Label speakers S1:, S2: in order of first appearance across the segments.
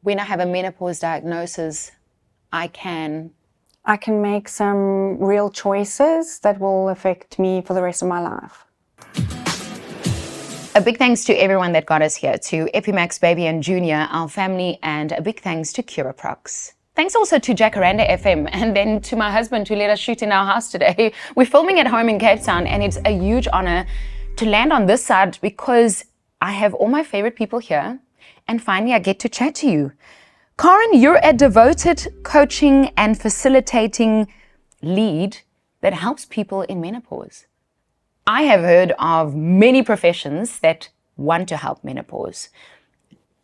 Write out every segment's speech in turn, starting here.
S1: when I have a menopause diagnosis, I can
S2: make some real choices that will affect me for the rest of my life.
S1: A big thanks to everyone that got us here, to Epimax Baby and Junior, our family, and a big thanks to Curaprox. Thanks also to Jacaranda FM, and then to my husband who let us shoot in our house today. We're filming at home in Cape Town, and it's a huge honor to land on this side because I have all my favorite people here, and finally I get to chat to you. Karen, you're a devoted coaching and facilitating lead that helps people in menopause. I have heard of many professions that want to help menopause.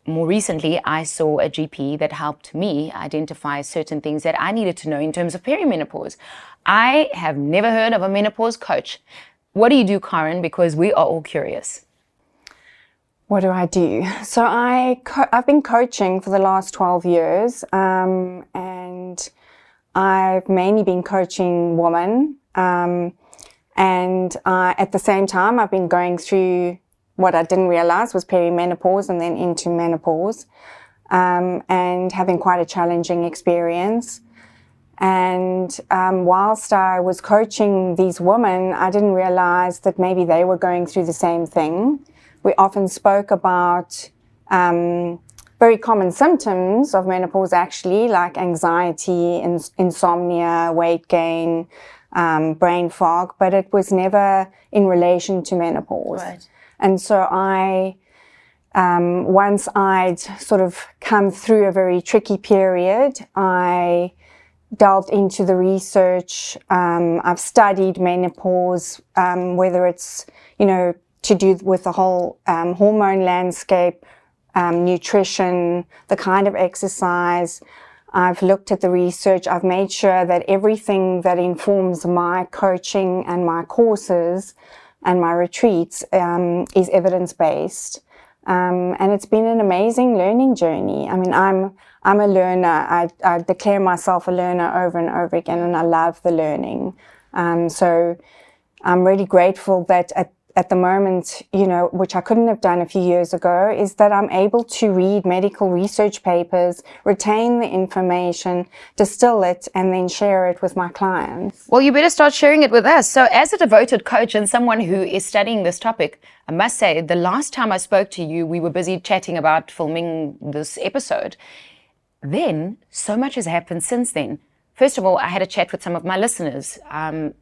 S1: More recently, I saw a GP that helped me identify certain things that I needed to know in terms of perimenopause. I have never heard of a menopause coach. What do you do, Karen? Because we are all curious.
S2: What do I do? So I've been coaching for the last 12 years, and I've mainly been coaching women. And at the same time, I've been going through what I didn't realize was perimenopause and then into menopause, and having quite a challenging experience. And whilst I was coaching these women, I didn't realize that maybe they were going through the same thing. We often spoke about very common symptoms of menopause, actually, like anxiety, insomnia, weight gain, brain fog, but it was never in relation to menopause.
S1: Right.
S2: And so once I'd sort of come through a very tricky period, I delved into the research. I've studied menopause, whether it's, to do with the whole hormone landscape, nutrition, the kind of exercise. I've looked at the research. I've made sure that everything that informs my coaching and my courses and my retreats is evidence-based. And it's been an amazing learning journey. I mean, I'm a learner. I declare myself a learner over and over again, and I love the learning. So I'm really grateful that at the moment, which I couldn't have done a few years ago, is that I'm able to read medical research papers, retain the information, distill it, and then share it with my clients.
S1: Well, you better start sharing it with us. So as a devoted coach and someone who is studying this topic, I must say, the last time I spoke to you, we were busy chatting about filming this episode. Then, so much has happened since then. First of all, I had a chat with some of my listeners.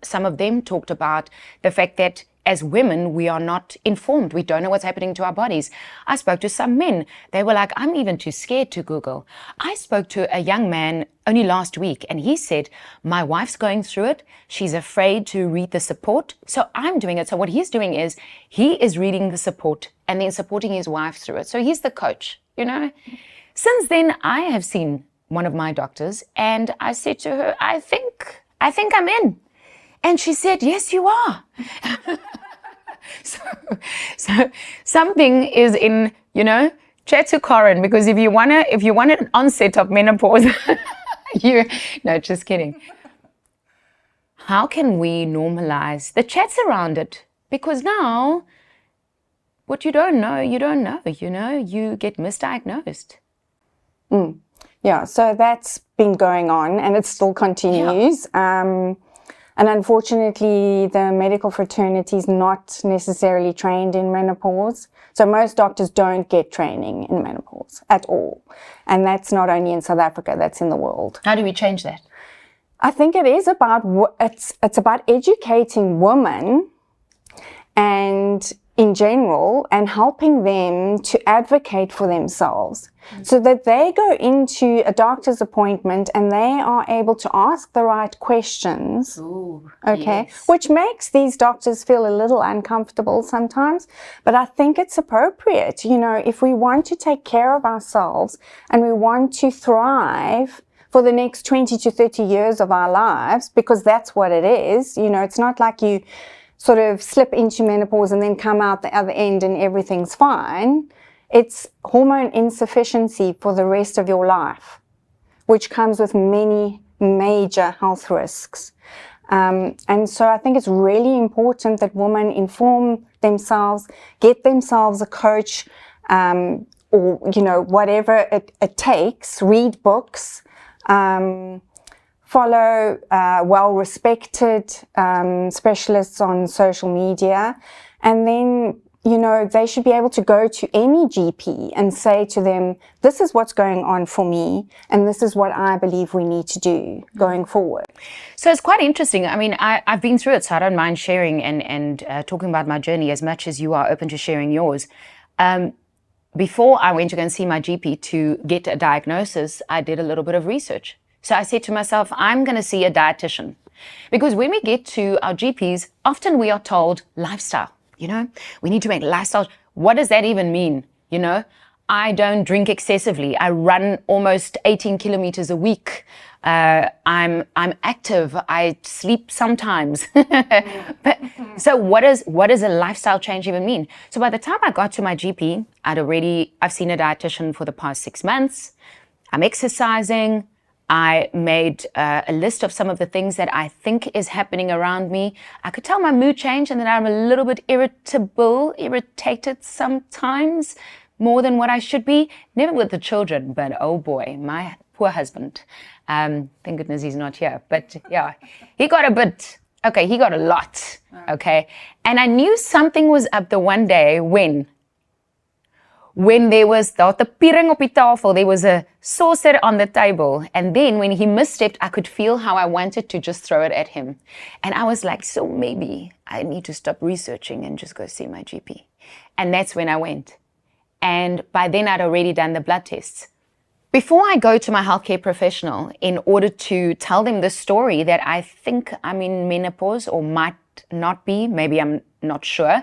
S1: Some of them talked about the fact that as women, we are not informed. We don't know what's happening to our bodies. I spoke to some men. They were like, I'm even too scared to Google. I spoke to a young man only last week, and he said, my wife's going through it. She's afraid to read the support, so I'm doing it. So what he's doing is he is reading the support and then supporting his wife through it. So he's the coach, Since then, I have seen one of my doctors, and I said to her, I think I'm in. And she said, yes, you are. So something is in, chat to Karen, because if you want an onset of menopause, no, just kidding. How can we normalize the chats around it? Because now, what you don't know, you get misdiagnosed.
S2: Yeah, so that's been going on, and it still continues. Yeah. And unfortunately, the medical fraternity is not necessarily trained in menopause. So most doctors don't get training in menopause at all. And that's not only in South Africa, that's in the world.
S1: How do we change that?
S2: I think it is about, it's about educating women and in general, and helping them to advocate for themselves so that they go into a doctor's appointment and they are able to ask the right questions.
S1: Ooh,
S2: okay,
S1: yes.
S2: Which makes these doctors feel a little uncomfortable sometimes, but I think it's appropriate. If we want to take care of ourselves and we want to thrive for the next 20 to 30 years of our lives, because that's what it is, it's not like you sort of slip into menopause and then come out the other end and everything's fine. It's hormone insufficiency for the rest of your life, which comes with many major health risks. And so I think it's really important that women inform themselves, get themselves a coach, or, whatever it takes, read books, follow well-respected specialists on social media, and then they should be able to go to any GP and say to them, this is what's going on for me, and this is what I believe we need to do going forward.
S1: So it's quite interesting. I mean, I've been through it, so I don't mind sharing and talking about my journey as much as you are open to sharing yours. Before I went to go and see my GP to get a diagnosis, I did a little bit of research. So I said to myself, I'm going to see a dietitian. Because when we get to our GPs, often we are told lifestyle. We need to make lifestyle. What does that even mean? I don't drink excessively. I run almost 18 kilometers a week. I'm active. I sleep sometimes. So what does a lifestyle change even mean? So by the time I got to my GP, I've seen a dietitian for the past 6 months. I'm exercising. I made a list of some of the things that I think is happening around me. I could tell my mood changed and that I'm a little bit irritated sometimes, more than what I should be. Never with the children, but oh boy, my poor husband. Thank goodness he's not here. But yeah, he got a lot. Okay. And I knew something was up the one day when there was the piring op die tafel, there was a saucer on the table. And then when he misstepped, I could feel how I wanted to just throw it at him. And I was like, so maybe I need to stop researching and just go see my GP. And that's when I went. And by then I'd already done the blood tests. Before I go to my healthcare professional in order to tell them the story that I think I'm in menopause or might not be, maybe I'm not sure,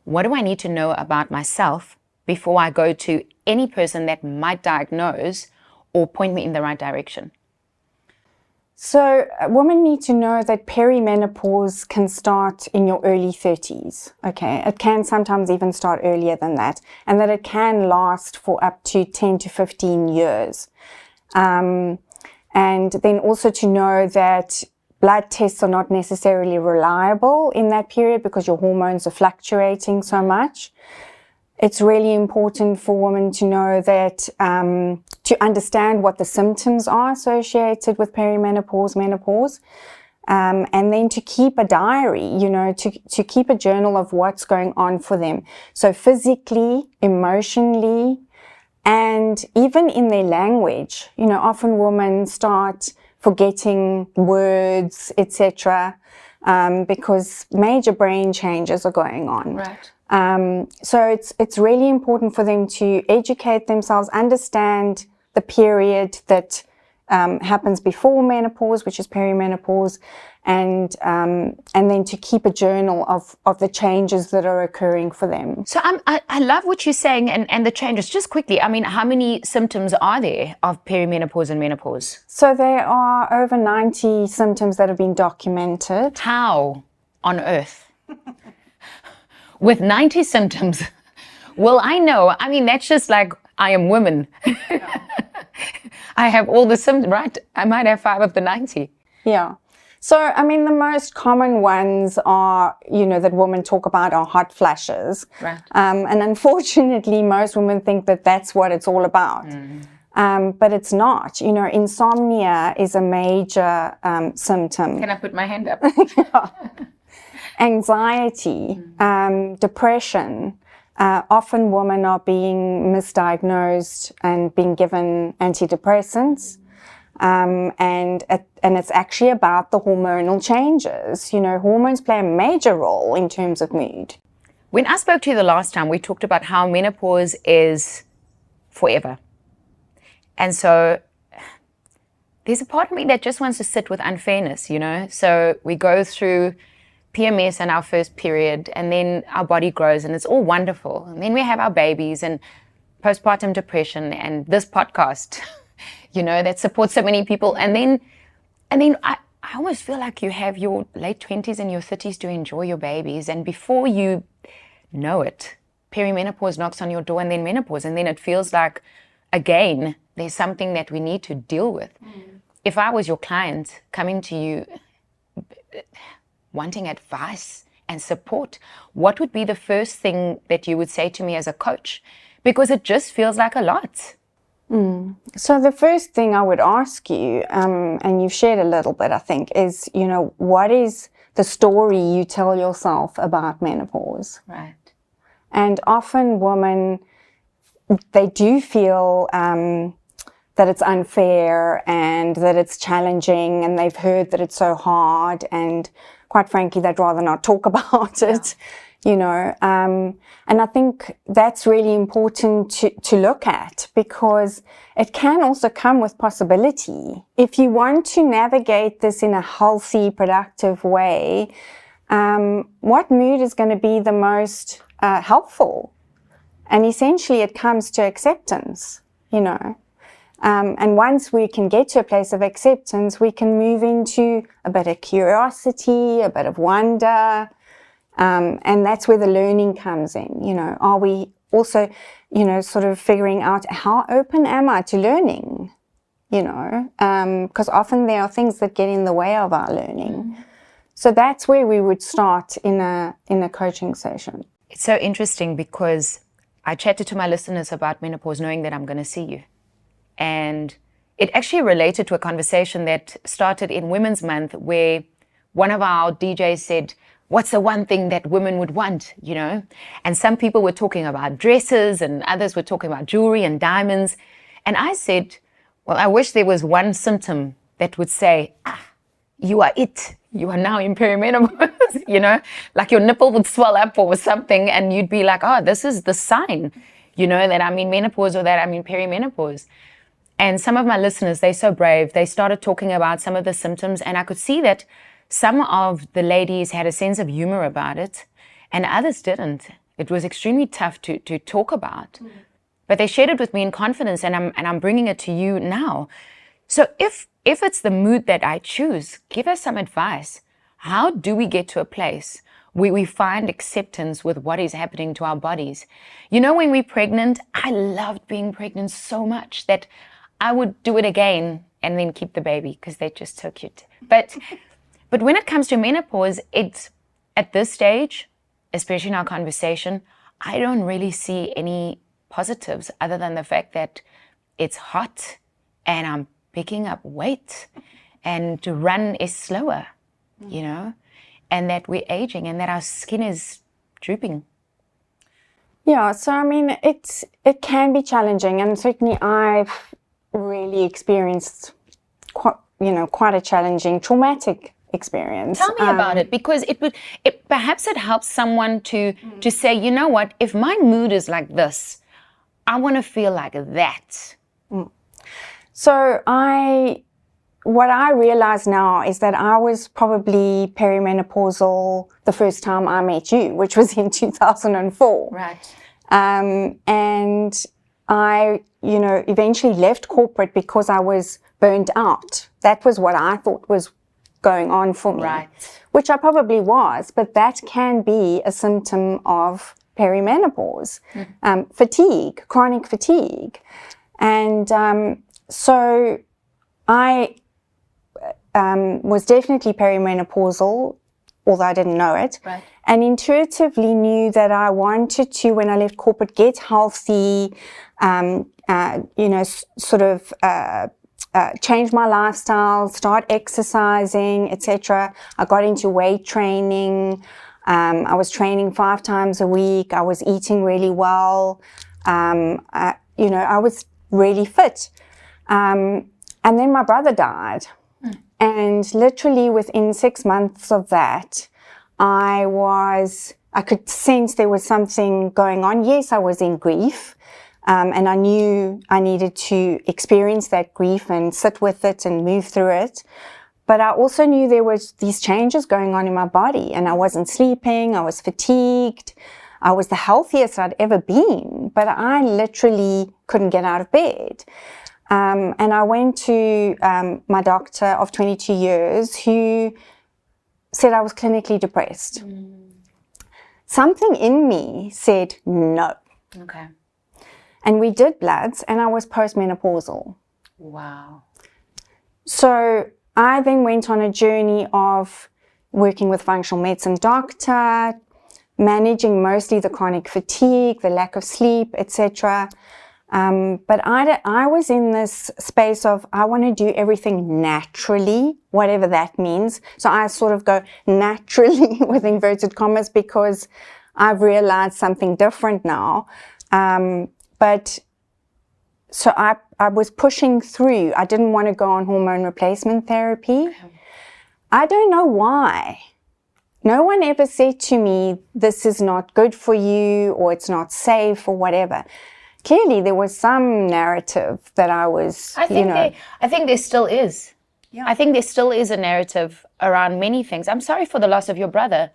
S1: what do I need to know about myself before I go to any person that might diagnose or point me in the right direction?
S2: So women need to know that perimenopause can start in your early 30s. Okay, it can sometimes even start earlier than that, and that it can last for up to 10 to 15 years. And then also to know that blood tests are not necessarily reliable in that period because your hormones are fluctuating so much. It's really important for women to know that, to understand what the symptoms are associated with perimenopause, menopause, and then to keep a diary, to keep a journal of what's going on for them. So physically, emotionally, and even in their language. Often women start forgetting words, etc., because major brain changes are going on.
S1: Right.
S2: So it's really important for them to educate themselves, understand the period that happens before menopause, which is perimenopause, and then to keep a journal of the changes that are occurring for them.
S1: So I love what you're saying and the changes. Just quickly, I mean, how many symptoms are there of perimenopause and menopause?
S2: So there are over 90 symptoms that have been documented.
S1: How on earth? With 90 symptoms, well, I know. I mean, that's just like I am woman. I have all the symptoms, right? I might have 5 of the 90.
S2: Yeah. So, I mean, the most common ones are, that women talk about are hot flashes.
S1: Right.
S2: And unfortunately, most women think that that's what it's all about. But it's not. Insomnia is a major symptom.
S1: Can I put my hand up?
S2: Yeah. Anxiety, depression. Often women are being misdiagnosed and being given anti-depressants. And it's actually about the hormonal changes. Hormones play a major role in terms of mood.
S1: When I spoke to you the last time, we talked about how menopause is forever. And so there's a part of me that just wants to sit with unfairness, So we go through PMS and our first period, and then our body grows and it's all wonderful. And then we have our babies and postpartum depression and this podcast, that supports so many people. And then I almost feel like you have your late 20s and your 30s to enjoy your babies. And before you know it, perimenopause knocks on your door, and then menopause. And then it feels like, again, there's something that we need to deal with. If I was your client coming to you wanting advice and support, what would be the first thing that you would say to me as a coach? because it just feels like a lot.
S2: So the first thing I would ask you, and you've shared a little bit, I think, is, what is the story you tell yourself about menopause?
S1: Right.
S2: And often women, they do feel that it's unfair and that it's challenging, and they've heard that it's so hard, and quite frankly, they'd rather not talk about it, and I think that's really important to look at, because it can also come with possibility. If you want to navigate this in a healthy, productive way, what mood is going to be the most helpful? And essentially it comes to acceptance, and once we can get to a place of acceptance, we can move into a bit of curiosity, a bit of wonder, and that's where the learning comes in. Are we also, sort of figuring out, how open am I to learning? Because often there are things that get in the way of our learning. So that's where we would start in a coaching session.
S1: It's so interesting because I chatted to my listeners about menopause knowing that I'm going to see you. And it actually related to a conversation that started in Women's Month, where one of our DJs said, what's the one thing that women would want, And some people were talking about dresses and others were talking about jewelry and diamonds. And I said, well, I wish there was one symptom that would say, you are it. You are now in perimenopause, like your nipple would swell up or something, and you'd be like, oh, this is the sign, that I'm in menopause or that I'm in perimenopause. And some of my listeners, they're so brave. They started talking about some of the symptoms, and I could see that some of the ladies had a sense of humor about it and others didn't. It was extremely tough to talk about. But they shared it with me in confidence, and I'm bringing it to you now. So if it's the mood that I choose, give us some advice. How do we get to a place where we find acceptance with what is happening to our bodies? When we're pregnant, I loved being pregnant so much that I would do it again and then keep the baby because they're just so cute. But when it comes to menopause, it's at this stage, especially in our conversation, I don't really see any positives other than the fact that it's hot and I'm picking up weight and to run is slower, and that we're aging and that our skin is drooping.
S2: Yeah, so I mean, it can be challenging, and certainly I've really experienced quite a challenging, traumatic experience.
S1: Tell me about it, because perhaps it helps someone to say, you know what, if my mood is like this, I want to feel like that.
S2: So what I realize now is that I was probably perimenopausal the first time I met you, which was in 2004.
S1: Right.
S2: And I, eventually left corporate because I was burnt out. That was what I thought was going on for me.
S1: Right.
S2: Which I probably was, but that can be a symptom of perimenopause, fatigue, chronic fatigue. And so I was definitely perimenopausal, although I didn't know it.
S1: Right.
S2: And intuitively knew that I wanted to, when I left corporate, get healthy, change my lifestyle, start exercising, etc. I got into weight training. I was training 5 times a week. I was eating really well. I was really fit. And then my brother died. And literally within 6 months of that, I could sense there was something going on. Yes, I was in grief. And I knew I needed to experience that grief and sit with it and move through it. But I also knew there was these changes going on in my body, and I wasn't sleeping. I was fatigued. I was the healthiest I'd ever been, but I literally couldn't get out of bed. And I went to my doctor of 22 years, who said I was clinically depressed. Something in me said no.
S1: Okay.
S2: And we did bloods, and I was postmenopausal.
S1: Wow.
S2: So I then went on a journey of working with functional medicine doctor, managing mostly the chronic fatigue, the lack of sleep, etc. But I was in this space of, I want to do everything naturally, whatever that means. So I sort of go naturally with inverted commas, because I've realized something different now. But so I was pushing through. I didn't want to go on hormone replacement therapy. I don't know why. No one ever said to me, this is not good for you, or it's not safe, or whatever. Clearly, there was some narrative that I was,
S1: I think there still is. Yeah. I think there still is a narrative around many things. I'm sorry for the loss of your brother.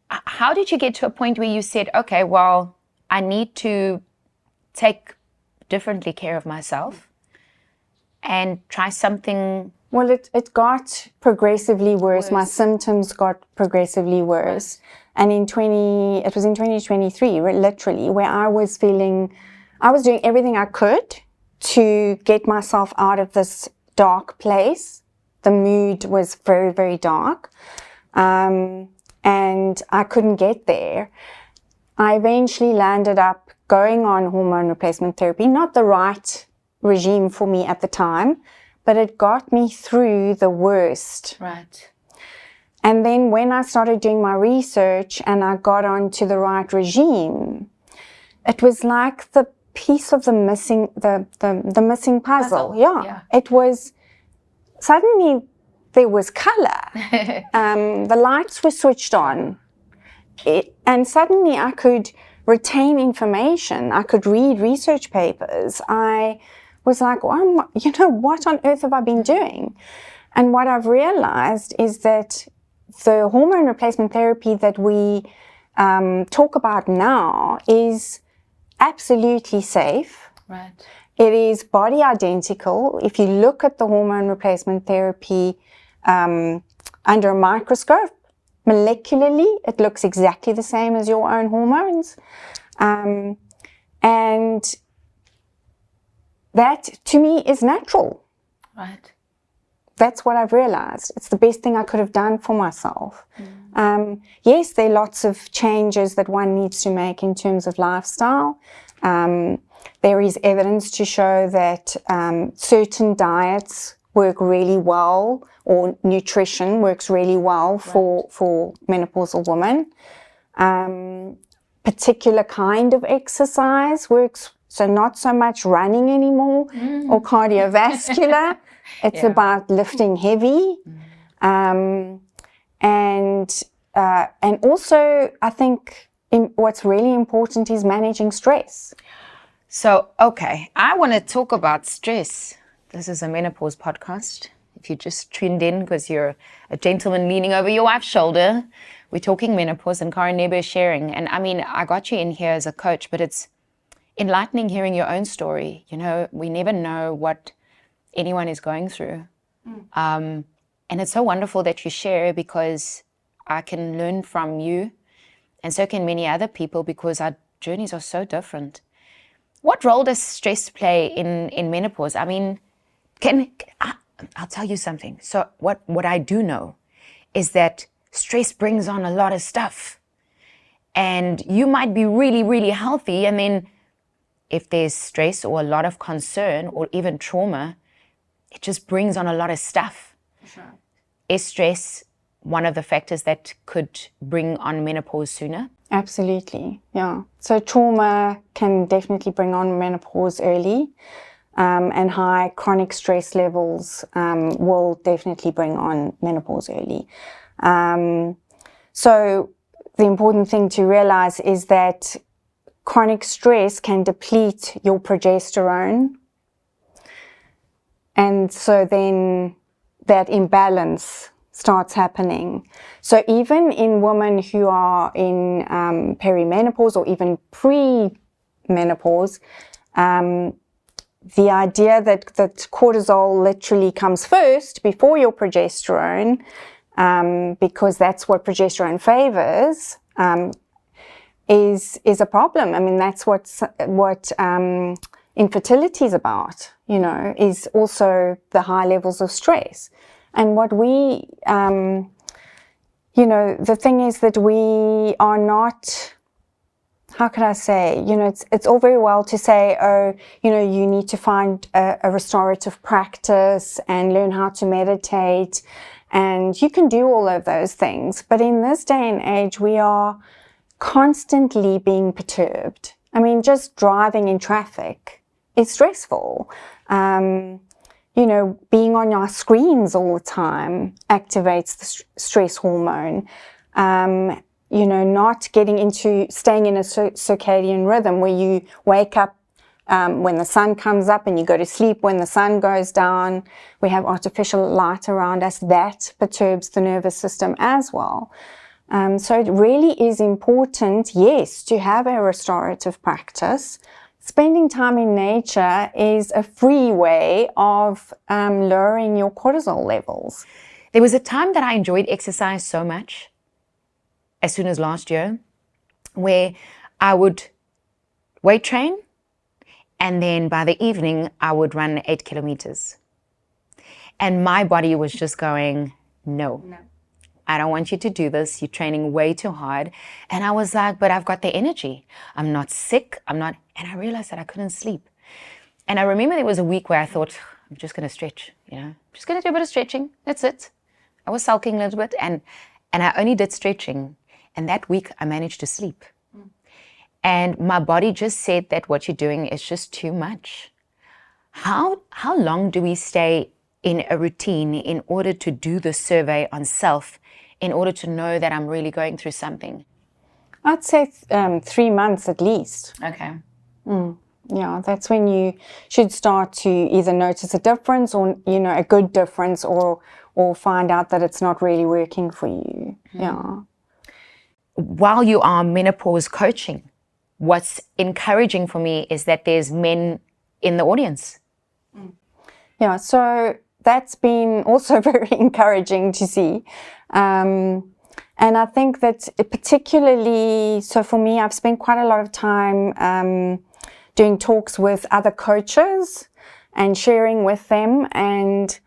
S1: How did you get to a point where you said, okay, well, I need to take differently care of myself and try something?
S2: Well, it got progressively worse. My symptoms got progressively worse. Right. And it was in 2023, literally, where I was doing everything I could to get myself out of this dark place. The mood was very, very dark. And I couldn't get there. I eventually landed up going on hormone replacement therapy, not the right regime for me at the time, but it got me through the worst.
S1: Right.
S2: And then when I started doing my research and I got onto the right regime, it was like the piece of the missing puzzle. Yeah. It was suddenly there was color. The lights were switched on. And suddenly I could retain information. I could read research papers. I was like, well, what on earth have I been doing? And what I've realized is that the hormone replacement therapy that we talk about now is absolutely safe.
S1: Right.
S2: It is body identical. If you look at the hormone replacement therapy under a microscope, molecularly, it looks exactly the same as your own hormones. And that, to me, is natural.
S1: Right.
S2: That's what I've realized. It's the best thing I could have done for myself. Yes, there are lots of changes that one needs to make in terms of lifestyle. There is evidence to show that certain diets work really well, or nutrition works really well for menopausal women. Particular kind of exercise works, so not so much running anymore or cardiovascular. It's about lifting heavy. And also, I think what's really important is managing stress.
S1: So, okay, I want to talk about stress. This is a menopause podcast. If you just tuned in because you're a gentleman leaning over your wife's shoulder, we're talking menopause, and Karen Nebe is sharing. And I mean, I got you in here as a coach, but it's enlightening hearing your own story. We never know what anyone is going through. And it's so wonderful that you share, because I can learn from you, and so can many other people, because our journeys are so different. What role does stress play in menopause? I mean, I'll tell you something. So what I do know is that stress brings on a lot of stuff. And you might be really, really healthy, and then if there's stress or a lot of concern or even trauma, it just brings on a lot of stuff.
S2: Sure.
S1: Is stress one of the factors that could bring on menopause sooner?
S2: Absolutely, yeah. So trauma can definitely bring on menopause early, and high chronic stress levels will definitely bring on menopause early. So the important thing to realize is that chronic stress can deplete your progesterone. And so then that imbalance starts happening. So even in women who are in perimenopause or even pre-menopause, the idea that cortisol literally comes first before your progesterone, because that's what progesterone favors, is a problem. I mean, that's what infertility is about, is also the high levels of stress. And what we the thing is that we are not, how can I say, it's all very well to say, oh, you need to find a restorative practice and learn how to meditate, and you can do all of those things. But in this day and age, we are constantly being perturbed. I mean, just driving in traffic is stressful. Being on our screens all the time activates the stress hormone. Not staying in a circadian rhythm where you wake up when the sun comes up and you go to sleep when the sun goes down. We have artificial light around us. That perturbs the nervous system as well. So it really is important, yes, to have a restorative practice. Spending time in nature is a free way of lowering your cortisol levels.
S1: There was a time that I enjoyed exercise so much, as soon as last year, where I would weight train, and then by the evening, I would run 8 kilometers. And my body was just going, no. I don't want you to do this. You're training way too hard. And I was like, but I've got the energy. I'm not sick. And I realized that I couldn't sleep. And I remember there was a week where I thought, I'm just going to stretch, just going to do a bit of stretching. That's it. I was sulking a little bit, and I only did stretching. And that week I managed to sleep. And my body just said that what you're doing is just too much. How long do we stay in a routine in order to do the survey on self, in order to know that I'm really going through something?
S2: I'd say 3 months at least.
S1: Okay.
S2: Yeah, that's when you should start to either notice a difference or, a good difference, or find out that it's not really working for you. Yeah.
S1: While you are menopause coaching, what's encouraging for me is that there's men in the audience.
S2: Yeah, so that's been also very encouraging to see. And I think that particularly, so for me, I've spent quite a lot of time doing talks with other coaches and sharing with them, and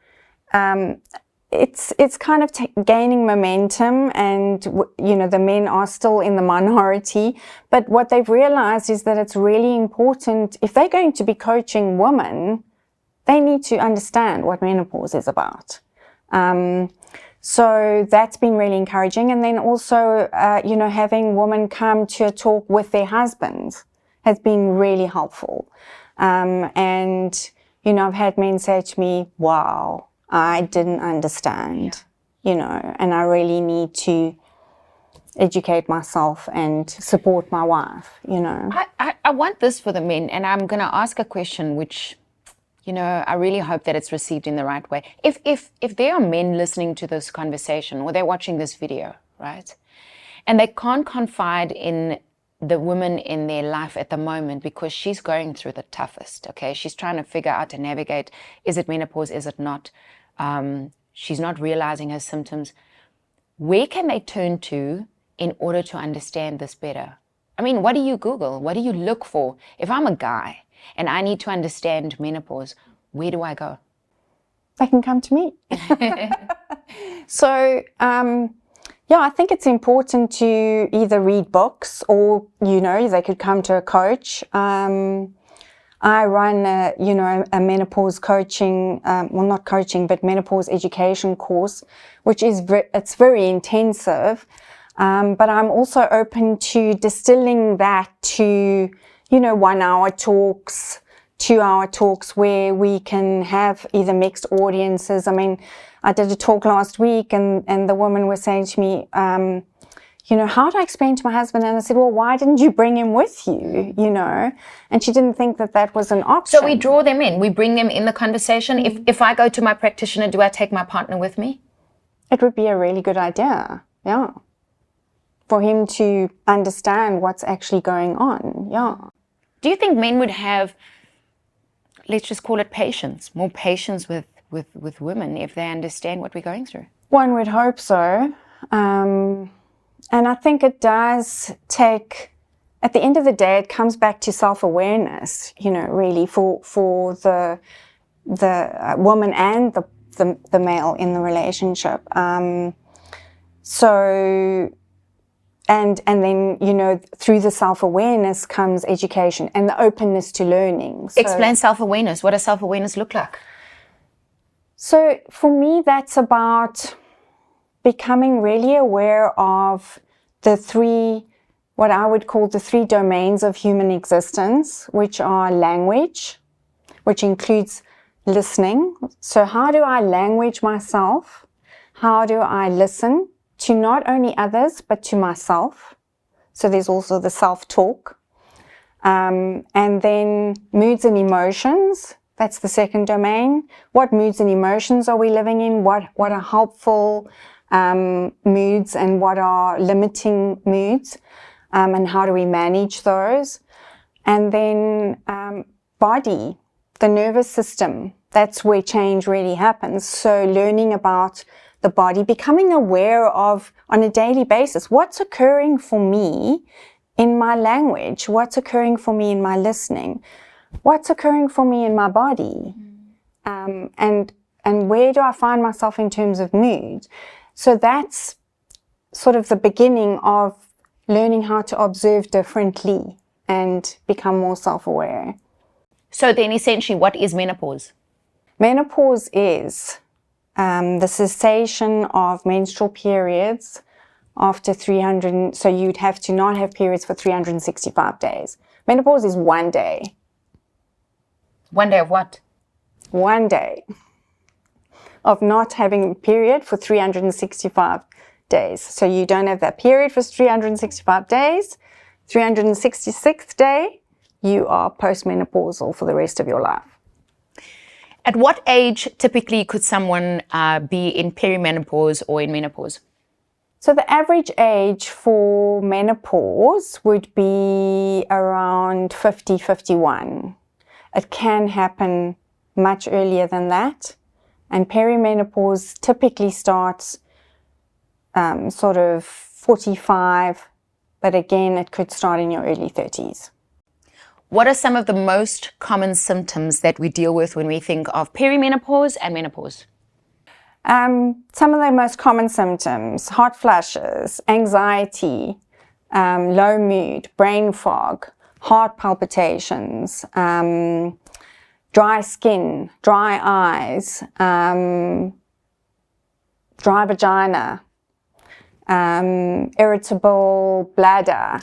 S2: it's kind of gaining momentum, and the men are still in the minority, but what they've realized is that it's really important, if they're going to be coaching women, they need to understand what menopause is about. So that's been really encouraging. And then also, having women come to a talk with their husbands has been really helpful. And I've had men say to me, wow, I didn't understand, and I really need to educate myself and support my wife,
S1: I want this for the men, and I'm going to ask a question which, I really hope that it's received in the right way. If there are men listening to this conversation or they're watching this video, right, and they can't confide in the woman in their life at the moment because she's going through the toughest, okay? She's trying to figure out and navigate, is it menopause, is it not? She's not realizing her symptoms. Where can they turn to in order to understand this better? I mean, what do you Google? What do you look for? If I'm a guy and I need to understand menopause, where do I go?
S2: They can come to me. So, I think it's important to either read books or, they could come to a coach. I run a menopause coaching, not coaching, but menopause education course, which is it's very intensive. But I'm also open to distilling that to, 1 hour talks, 2 hour talks where we can have either mixed audiences. I mean, I did a talk last week and the woman was saying to me, how do I explain to my husband? And I said, well, why didn't you bring him with you, And she didn't think that was an option.
S1: So we draw them in. We bring them in the conversation. If I go to my practitioner, do I take my partner with me?
S2: It would be a really good idea, yeah, for him to understand what's actually going on, yeah.
S1: Do you think men would have, let's just call it patience, more patience with women if they understand what we're going through?
S2: One would hope so. And I think it does take, at the end of the day, it comes back to self-awareness, really for the woman and the male in the relationship. So, and then, you know, through the self-awareness comes education and the openness to learning. So,
S1: Explain self-awareness. What does self-awareness look like?
S2: So for me, that's about becoming really aware of the three, what I would call the three domains of human existence, which are language, which includes listening. So how do I language myself? How do I listen to not only others, but to myself? So there's also the self-talk. And then moods and emotions. That's the second domain. What moods and emotions are we living in? What are helpful moods and what are limiting moods? And how do we manage those? And then body, the nervous system. That's where change really happens. So learning about the body, becoming aware of, on a daily basis, what's occurring for me in my language, what's occurring for me in my listening, what's occurring for me in my body, and where do I find myself in terms of mood. So that's sort of the beginning of learning how to observe differently and become more self-aware.
S1: So then essentially, what is menopause?
S2: Menopause is the cessation of menstrual periods after 300, so you'd have to not have periods for 365 days. Menopause is 1 day.
S1: 1 day of what?
S2: 1 day of not having a period for 365 days. So you don't have that period for 365 days. 366th day, you are postmenopausal for the rest of your life.
S1: At what age typically could someone be in perimenopause or in menopause?
S2: So the average age for menopause would be around 50, 51. It can happen much earlier than that. And perimenopause typically starts sort of 45, but again, it could start in your early 30s.
S1: What are some of the most common symptoms that we deal with when we think of perimenopause and menopause?
S2: Some of the most common symptoms: hot flashes, anxiety, low mood, brain fog, heart palpitations, dry skin, dry eyes, dry vagina, irritable bladder,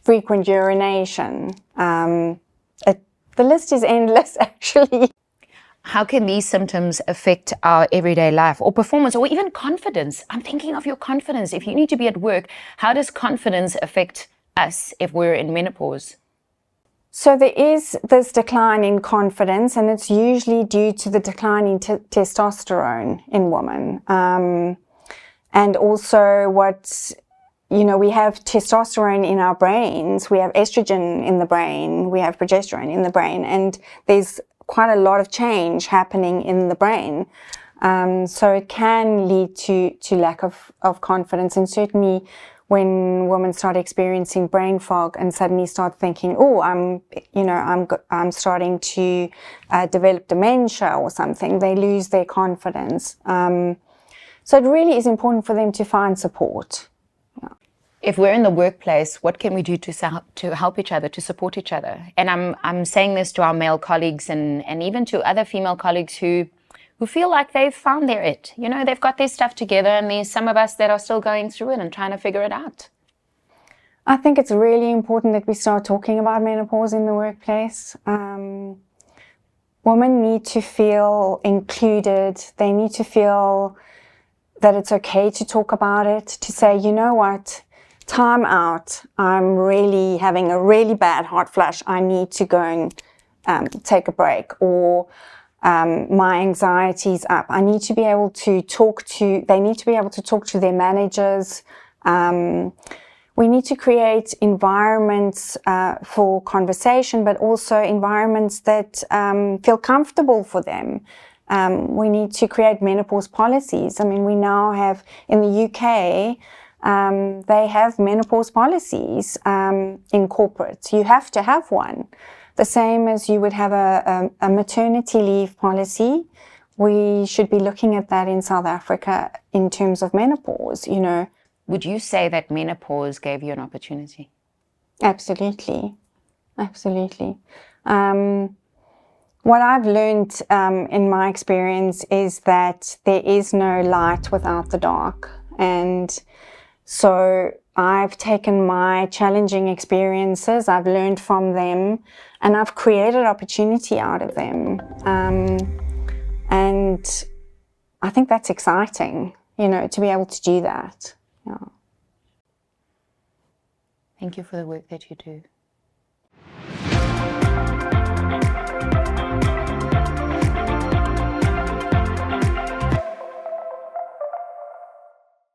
S2: frequent urination. The list is endless, actually.
S1: How can these symptoms affect our everyday life or performance or even confidence? I'm thinking of your confidence. If you need to be at work, how does confidence affect us if we're in menopause?
S2: So there is this decline in confidence, and it's usually due to the decline in testosterone in women. And also we have testosterone in our brains, we have estrogen in the brain, we have progesterone in the brain, and there's quite a lot of change happening in the brain. So it can lead to lack of confidence, and certainly when women start experiencing brain fog and suddenly start thinking, oh, I'm starting to develop dementia or something, they lose their confidence. So it really is important for them to find support. Yeah.
S1: If we're in the workplace, what can we do to help each other, to support each other? And I'm saying this to our male colleagues and even to other female colleagues who feel like they've found their it. You know, they've got their stuff together, and there's some of us that are still going through it and trying to figure it out.
S2: I think it's really important that we start talking about menopause in the workplace. Women need to feel included. They need to feel that it's okay to talk about it, to say, you know what, time out. I'm really having a really bad hot flash. I need to go and take a break. Or my anxiety's up. I need to be able to they need to be able to talk to their managers. We need to create environments for conversation, but also environments that feel comfortable for them. We need to create menopause policies. I mean, we now have, in the UK, they have menopause policies in corporates. You have to have one. The same as you would have a maternity leave policy. We should be looking at that in South Africa in terms of menopause. You know,
S1: Would you say that menopause gave you an opportunity?
S2: Absolutely. Absolutely. What I've learned in my experience is that there is no light without the dark. And so I've taken my challenging experiences, I've learned from them, and I've created opportunity out of them. And I think that's exciting, to be able to do that. Yeah.
S1: Thank you for the work that you do.